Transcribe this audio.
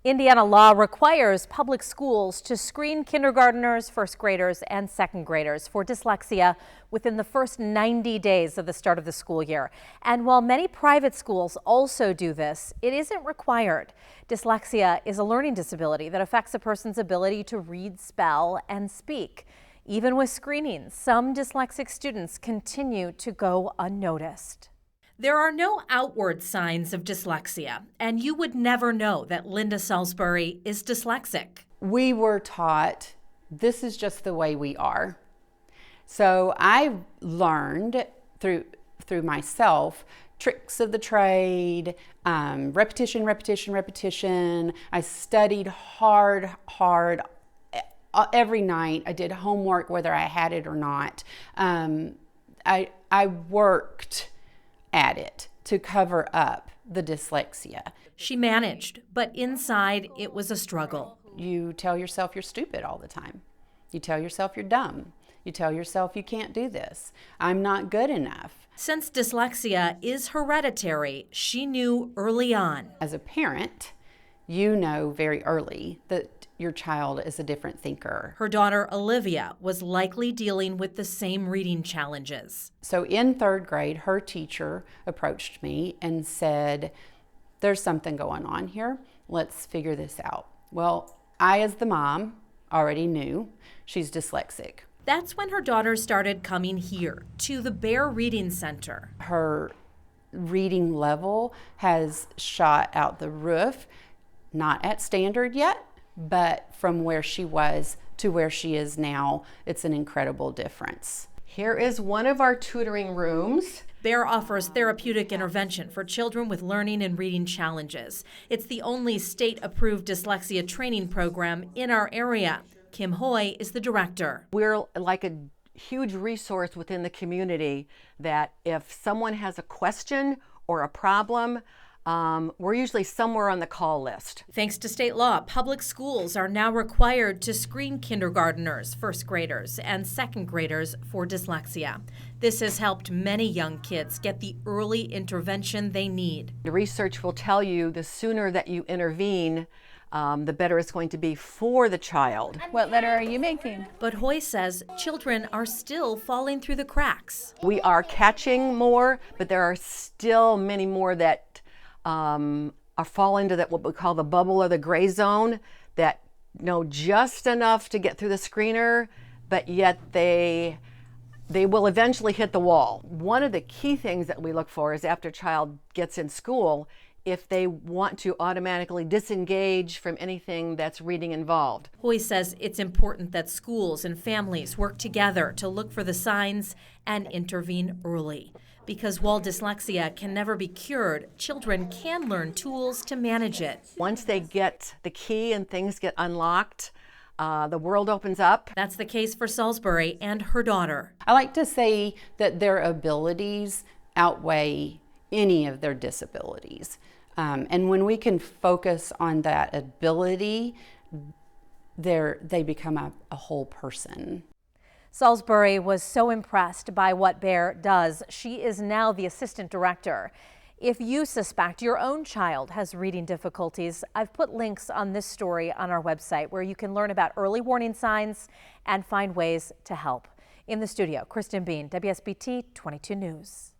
Indiana law requires public schools to screen kindergarteners, first graders, and second graders for dyslexia within the first 90 days of the start of the school year. And while many private schools also do this, it isn't required. Dyslexia is a learning disability that affects a person's ability to read, spell, and speak. Even with screening, some dyslexic students continue to go unnoticed. There are no outward signs of dyslexia, and you would never know that Linda Salisbury is dyslexic. We were taught this is just the way we are. So I learned through myself tricks of the trade, repetition. I studied hard every night. I did homework whether I had it or not. I worked at it to cover up the dyslexia. She managed, but inside it was a struggle. You tell yourself you're stupid all the time. You tell yourself you're dumb. You tell yourself you can't do this. I'm not good enough. Since dyslexia is hereditary, she knew early on. As a parent, you know very early that your child is a different thinker. Her daughter, Olivia, was likely dealing with the same reading challenges. So in third grade, her teacher approached me and said, there's something going on here. Let's figure this out. Well, I, as the mom, already knew she's dyslexic. That's when her daughter started coming here to the Bear Reading Center. Her reading level has shot out the roof, not at standard yet, but from where she was to where she is now, it's an incredible difference. Here is one of our tutoring rooms. Bear offers therapeutic intervention for children with learning and reading challenges. It's the only state-approved dyslexia training program in our area. Kim Hoy is the director. We're like a huge resource within the community that if someone has a question or a problem, we're usually somewhere on the call list. Thanks to state law, public schools are now required to screen kindergarteners, first graders, and second graders for dyslexia. This has helped many young kids get the early intervention they need. The research will tell you the sooner that you intervene, the better it's going to be for the child. What letter are you making? But Hoy says children are still falling through the cracks. We are catching more, but there are still many more that fall into that what we call the bubble or the gray zone, that know just enough to get through the screener, but yet they will eventually hit the wall. One of the key things that we look for is after a child gets in school, if they want to automatically disengage from anything that's reading involved. Hoy says it's important that schools and families work together to look for the signs and intervene early. Because while dyslexia can never be cured, children can learn tools to manage it. Once they get the key and things get unlocked, the world opens up. That's the case for Salisbury and her daughter. I like to say that their abilities outweigh any of their disabilities. And when we can focus on that ability, they become a whole person. Salisbury was so impressed by what Bear does, she is now the assistant director. If you suspect your own child has reading difficulties, I've put links on this story on our website where you can learn about early warning signs and find ways to help. In the studio, Kristen Bean, WSBT 22 News.